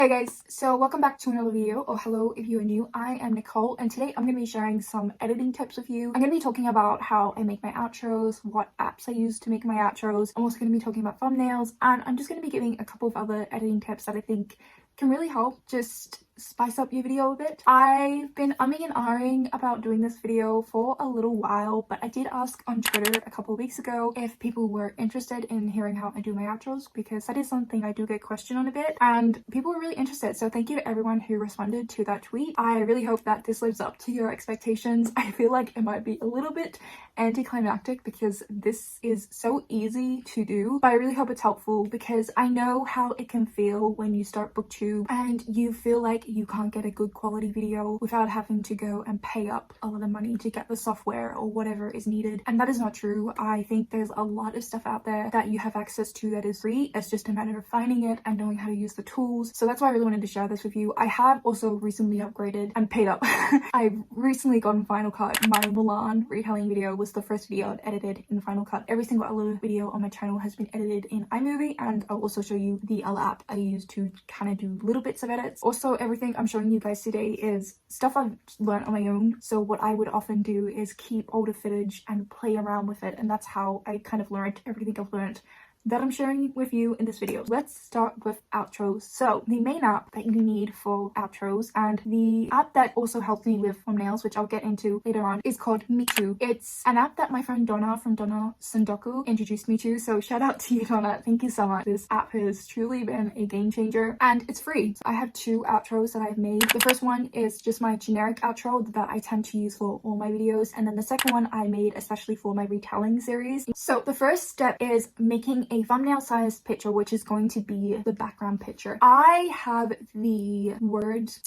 Hey guys, so welcome back to another video, or hello if you are new. I am Nicole, and today I'm going to be sharing some editing tips with you. I'm going to be talking about how I make my outros, what apps I use to make my outros. I'm also going to be talking about thumbnails, and I'm just going to be giving a couple of other editing tips that I think can really help just spice up your video a bit. I've been umming and ahhing about doing this video for a little while, but I did ask on Twitter a couple of weeks ago if people were interested in hearing how I do my outros, because that is something I do get questioned on a bit, and people were really interested. So thank you to everyone who responded to that tweet. I really hope that this lives up to your expectations. I feel like it might be a little bit anticlimactic because this is so easy to do, but I really hope it's helpful because I know how it can feel when you start booktube and you feel like you can't get a good quality video without having to go and pay up a lot of money to get the software or whatever is needed. And that is not true. I think there's a lot of stuff out there that you have access to that is free. It's just a matter of finding it and knowing how to use the tools. So that's why I really wanted to share this with you. I have also recently upgraded and paid up. I've recently gotten Final Cut. My Mulan retelling video was the first video I'd edited in Final Cut. Every single other video on my channel has been edited in iMovie, and I'll also show you the other app I use to kind of do little bits of edits. Also, everything I'm showing you guys today is stuff I've learned on my own. So what I would often do is keep older footage and play around with it, and that's how I kind of learned everything I've learned that I'm sharing with you in this video. Let's start with outros. So the main app that you need for outros, and the app that also helps me with thumbnails, which I'll get into later on, is called Me2. It's an app that my friend Donna from Donna Sundoku introduced me to, so shout out to you, Donna. Thank you so much. This app has truly been a game changer, and it's free. So I have two outros that I've made. The first one is just my generic outro that I tend to use for all my videos, and then the second one I made especially for my retelling series. So the first step is making a thumbnail sized picture, which is going to be the background picture. I have the words,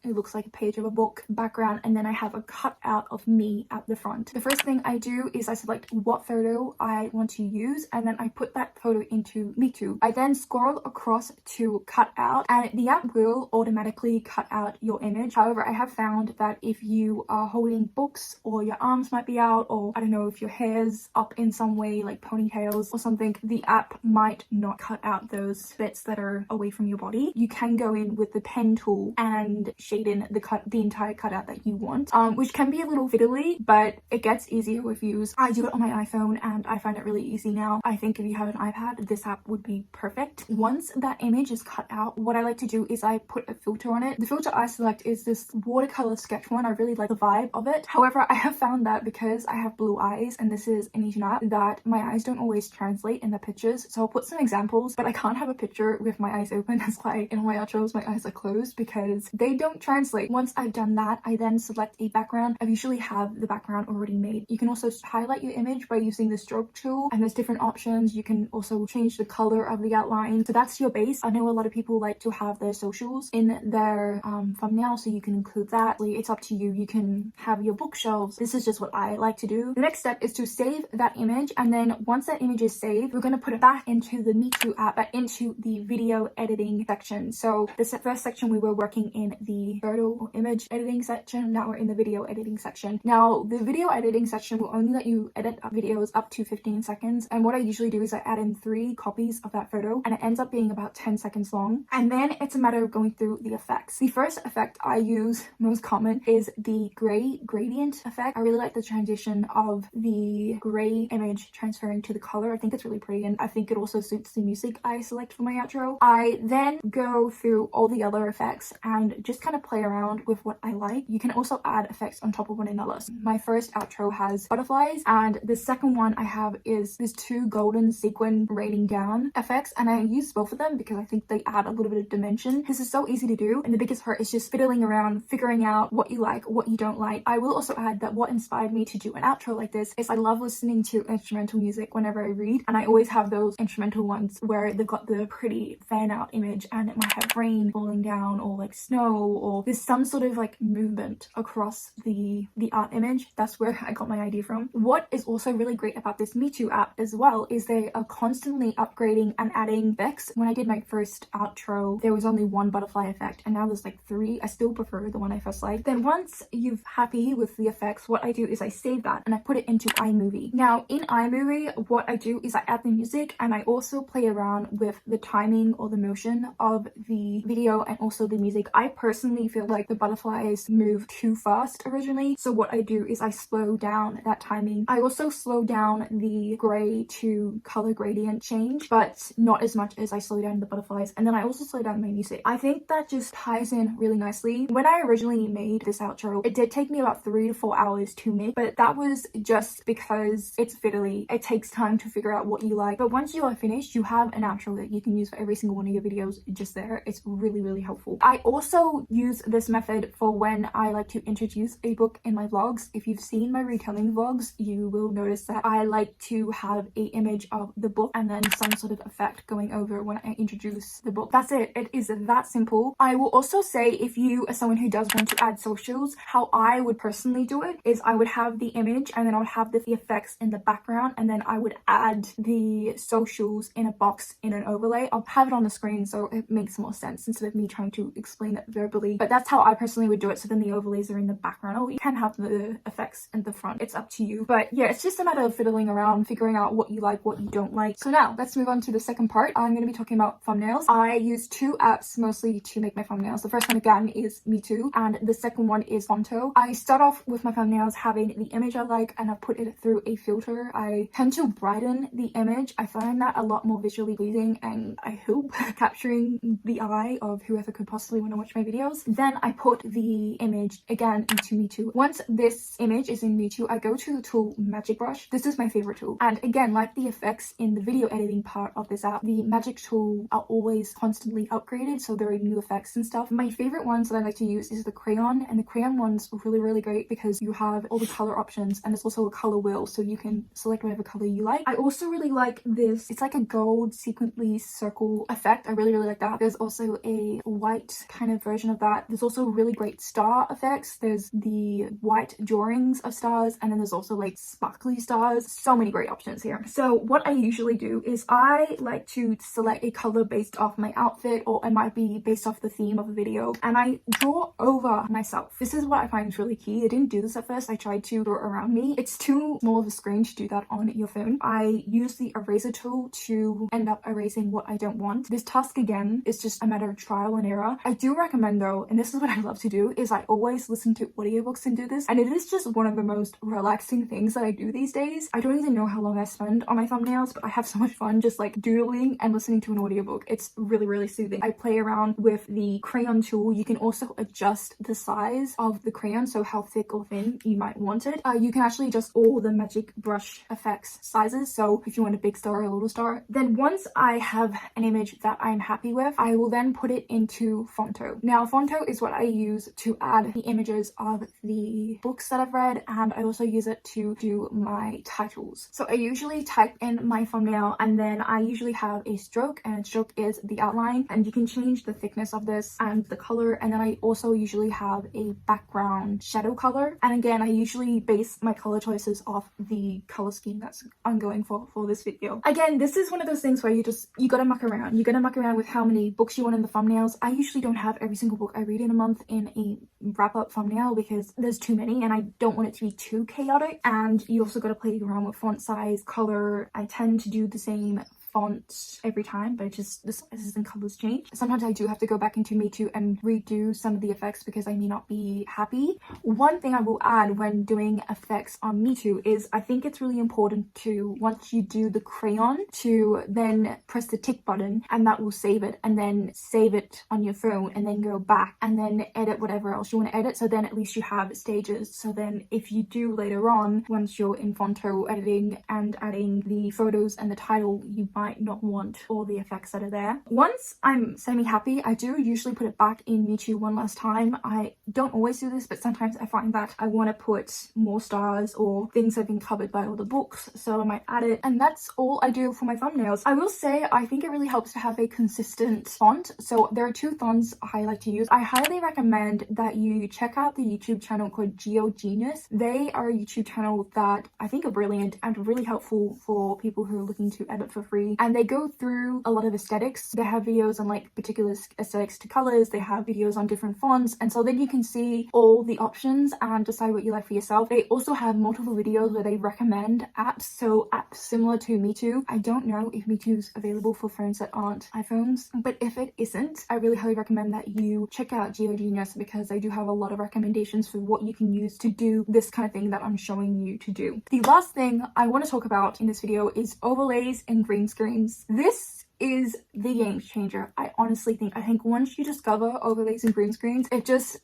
it looks like a page of a book background, and then I have a cutout of me at the front. The first thing I do is I select what photo I want to use, and then I put that photo into Me2. I then scroll across to cut out, and the app will automatically cut out your image. However, I have found that if you are holding books, or your arms might be out, or I don't know, if your hair's up in some way like ponytails or something, the app might not cut out those bits that are away from your body. You can go in with the pen tool and shade in the entire cutout that you want, which can be a little fiddly, but it gets easier with use. I do it on my iPhone and I find it really easy now. I think if you have an iPad, this app would be perfect. Once that image is cut out, what I like to do is I put a filter on it. The filter I select is this watercolor sketch one. I really like the vibe of it. However, I have found that because I have blue eyes, and this is an Asian app, that my eyes don't always translate in the pictures. So I'll put some examples, but I can't have a picture with my eyes open. That's why in my outros my eyes are closed, because they don't translate. Once I've done that, I then select a background. I usually have the background already made. You can also highlight your image by using the stroke tool, and there's different options. You can also change the color of the outline. So that's your base. I know a lot of people like to have their socials in their thumbnail, so you can include that. It's up to you. You can have your bookshelves. This is just what I like to do. The next step is to save that image, and then once that image is saved, we're going to put it back into the Me2 app, into the video editing section. So the first section we were working in the photo or image editing section. Now we're in the video editing section. Now the video editing section will only let you edit videos up to 15 seconds, and what I usually do is I add in 3 copies of that photo, and it ends up being about 10 seconds long, and then it's a matter of going through the effects. The first effect I use, most common, is the gray gradient effect. I really like the transition of the gray image transferring to the color. I think it's really pretty, and I think it also suits the music I select for my outro. I then go through all the other effects and just kind of play around with what I like. You can also add effects on top of one another. So my first outro has butterflies, and the second one I have is these 2 golden sequin raining down effects, and I use both of them because I think they add a little bit of dimension. This is so easy to do, and the biggest part is just fiddling around, figuring out what you like, what you don't like. I will also add that what inspired me to do an outro like this is I love listening to instrumental music whenever I read, and I always have those instrumental ones where they've got the pretty fan out image, and it might have rain falling down, or like snow, or there's some sort of like movement across the art image. That's where I got my idea from. What is also really great about this Me Too app as well is they are constantly upgrading and adding effects. When I did my first outro, there was only one butterfly effect, and now there's like 3. I still prefer the one I first liked. Then once you're happy with the effects, what I do is I save that and I put it into iMovie. Now in iMovie, what I do is I add the music, and I also play around with the timing or the motion of the video and also the music. I personally feel like the butterflies move too fast originally, so what I do is I slow down that timing. I also slow down the gray to color gradient change, but not as much as I slow down the butterflies, and then I also slow down my music. I think that just ties in really nicely. When I originally made this outro, it did take me about 3 to 4 hours to make, but that was just because it's fiddly. It takes time to figure out what you like, but once you are finished, you have an outro that you can use for every single one of your videos just there. It's really helpful. I also use this method for when I like to introduce a book in my vlogs. If you've seen my retelling vlogs, you will notice that I like to have a image of the book and then some sort of effect going over when I introduce the book. That's it. It is that simple. I will also say, if you are someone who does want to add socials, how I would personally do it is I would have the image and then I would have the effects in the background, and then I would add the socials in a box in an overlay. I'll have it on the screen so it makes more sense instead of me trying to explain it verbally, but that's how I personally would do it. So then the overlays are in the background, or you can have the effects in the front. It's up to you, but yeah, it's just a matter of fiddling around, figuring out what you like, what you don't like. So now let's move on to the second part. I'm going to be talking about thumbnails. I use 2 apps mostly to make my thumbnails. The first one again is Me Too, and the second one is Fonto. I start off with my thumbnails having the image I like, and I put it through a filter. I tend to brighten the image. I find that a lot more visually pleasing, and I hope capturing the eye of whoever could possibly want to watch my videos. Then I put the image again into Me Too. Once this image is in Me Too, I go to the tool Magic Brush. This is my favorite tool, and again, like the effects in the video editing part of this app, the magic tool are always constantly upgraded, so there are new effects and stuff. My favorite ones that I like to use is the crayon, and the crayon one's really great because you have all the color options, and it's also a color wheel, so you can select whatever color you like. I also really like this. It's like a gold sequently circle effect. I really like that. There's also a white kind of version of that. There's also really great star effects. There's the white drawings of stars, and then there's also like sparkly stars. So many great options here. So what I usually do is I like to select a color based off my outfit, or it might be based off the theme of a video, and I draw over myself. This is what I find is really key. I didn't do this at first. I tried to draw around me. It's too small of a screen to do that on your phone. I use the eraser tool to end up erasing what I don't want. This task again is just a matter of trial and error. I do recommend though, and this is what I love to do, is I always listen to audiobooks and do this, and it is just one of the most relaxing things that I do these days. I don't even know how long I spend on my thumbnails, but I have so much fun just like doodling and listening to an audiobook. It's really soothing. I play around with the crayon tool. You can also adjust the size of the crayon, so how thick or thin you might want it. You can actually adjust all the Magic Brush effects sizes, so if you want a big star or a little star. Then once I have an image that I'm happy with, I will then put it into Fonto. Now Fonto is what I use to add the images of the books that I've read, and I also use it to do my titles. So I usually type in my thumbnail, and then I usually have a stroke, and a stroke is the outline, and you can change the thickness of this and the color. And then I also usually have a background shadow color, and again I usually base my color choices off the color scheme that's I'm going for this video. Again, this is one of those things where you gotta muck around. You gotta muck around with how many books you want in the thumbnails. I usually don't have every single book I read in a month in a wrap-up thumbnail because there's too many and I don't want it to be too chaotic. And you also gotta play around with font size, color. I tend to do the same font every time, but it's just the sizes and colors change. Sometimes I do have to go back into Me Too and redo some of the effects because I may not be happy. One thing I will add when doing effects on Me Too is I think it's really important to, once you do the crayon, to then press the tick button, and that will save it, and then save it on your phone, and then go back and then edit whatever else you want to edit. So then at least you have stages. So then if you do later on, once you're in Fonto editing and adding the photos and the title, you might might not want all the effects that are there. Once I'm semi-happy, I do usually put it back in YouTube one last time. I don't always do this, but sometimes I find that I want to put more stars or things that have been covered by all the books, so I might add it. And that's all I do for my thumbnails. I will say I think it really helps to have a consistent font. So there are two fonts I like to use. I highly recommend that you check out the YouTube channel called GeoGenius. They are a YouTube channel that I think are brilliant and really helpful for people who are looking to edit for free. And they go through a lot of aesthetics. They have videos on like particular aesthetics to colors. They have videos on different fonts. And so then you can see all the options and decide what you like for yourself. They also have multiple videos where they recommend apps. So apps similar to MeToo. I don't know if MeToo's available for phones that aren't iPhones, but if it isn't, I really highly recommend that you check out GeoGenius because they do have a lot of recommendations for what you can use to do this kind of thing that I'm showing you to do. The last thing I want to talk about in this video is overlays and green screens. This is the game changer. I honestly think, I think once you discover overlays and green screens, it just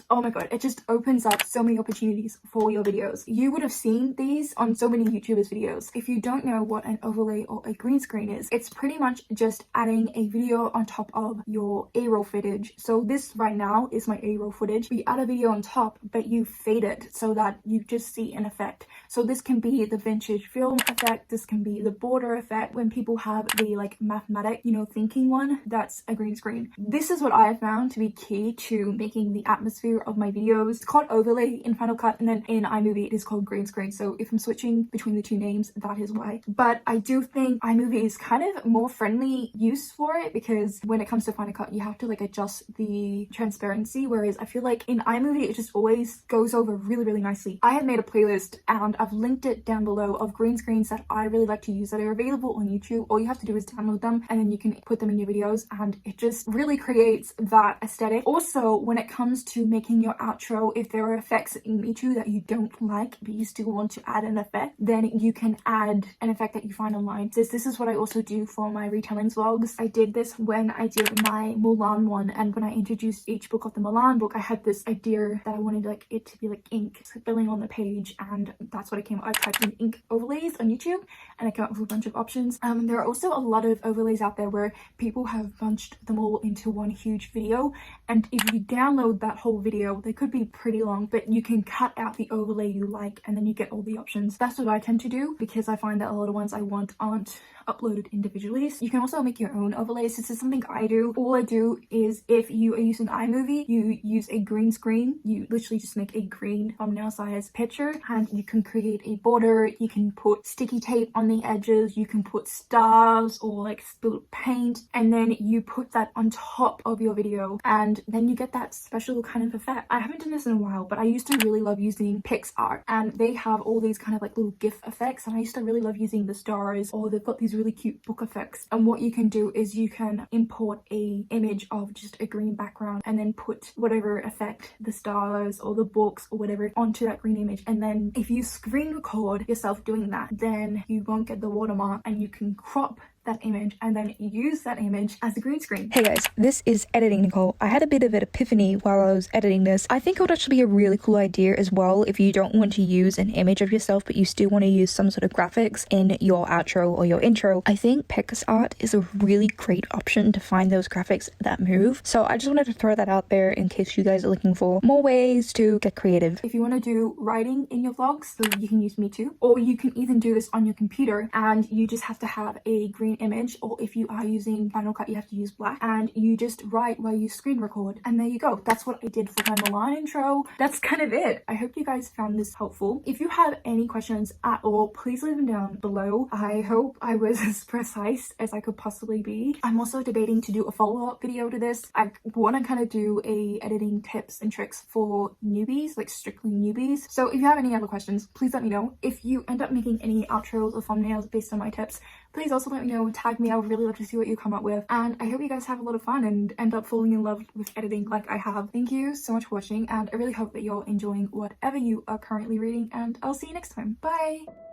oh my god, it just opens up so many opportunities for your videos. You would have seen these on so many YouTubers videos. If you don't know what an overlay or a green screen is, it's pretty much just adding a video on top of your A-roll footage. So this right now is my A-roll footage. You add a video on top, but you fade it so that you just see an effect. So this can be the vintage film effect, this can be the border effect. When people have the like mathematic, thinking one, that's a green screen. This is what I have found to be key to making the atmosphere of my videos. It's called overlay in Final Cut, and then in iMovie it is called green screen. So if I'm switching between the two names, that is why. But I do think iMovie is kind of more friendly use for it, because when it comes to Final Cut, you have to like adjust the transparency, whereas I feel like in iMovie it just always goes over really, really nicely. I have made a playlist and I've linked it down below of green screens that I really like to use that are available on YouTube. All you have to do is download them and then you can put them in your videos, and it just really creates that aesthetic. Also, when it comes to making your outro, if there are effects in MeToo that you don't like but you still want to add an effect, then you can add an effect that you find online. This is what I also do for my retellings vlogs. I did this when I did my Mulan one, and when I introduced each book of the Mulan book, I had this idea that I wanted like it to be like ink spilling on the page, and that's what it came. I typed in ink overlays on YouTube and I came up with a bunch of options. There are also a lot of overlays out there where people have bunched them all into one huge video, and if you download that whole video, they could be pretty long, but you can cut out the overlay you like and then you get all the options. That's what I tend to do because I find that a lot of ones I want aren't uploaded individually. So you can also make your own overlays. This is something I do. All I do is, if you are using iMovie, you use a green screen. You literally just make a green thumbnail size picture and you can create a border. You can put sticky tape on the edges. You can put stars or like spilled paint, and then you put that on top of your video, and then you get that special kind of effect. I haven't done this in a while, but I used to really love using PixArt, and they have all these kind of like little GIF effects, and I used to really love using the stars, or they've got these really cute book effects. And what you can do is you can import a image of just a green background and then put whatever effect, the stars or the books or whatever, onto that green image. And then if you screen record yourself doing that, then you won't get the watermark, and you can crop that image and then use that image as a green screen. Hey guys, this is Editing Nicole. I had a bit of an epiphany while I was editing this. I think it would actually be a really cool idea as well if you don't want to use an image of yourself but you still want to use some sort of graphics in your outro or your intro. I think PixArt is a really great option to find those graphics that move. So I just wanted to throw that out there in case you guys are looking for more ways to get creative. If you want to do writing in your vlogs, so you can use MeToo, or you can even do this on your computer and you just have to have a green image, or if you are using Final Cut you have to use black, and you just write while you screen record, and there you go. That's what I did for my Mulan intro. That's kind of it. I hope you guys found this helpful. If you have any questions at all, please leave them down below. I hope I was as precise as I could possibly be. I'm also debating to do a follow-up video to this. I want to kind of do a editing tips and tricks for newbies, like strictly newbies. So if you have any other questions, please let me know. If you end up making any outros or thumbnails based on my tips, please also let me know, tag me. I would really love to see what you come up with. And I hope you guys have a lot of fun and end up falling in love with editing like I have. Thank you so much for watching, and I really hope that you're enjoying whatever you are currently reading, and I'll see you next time. Bye!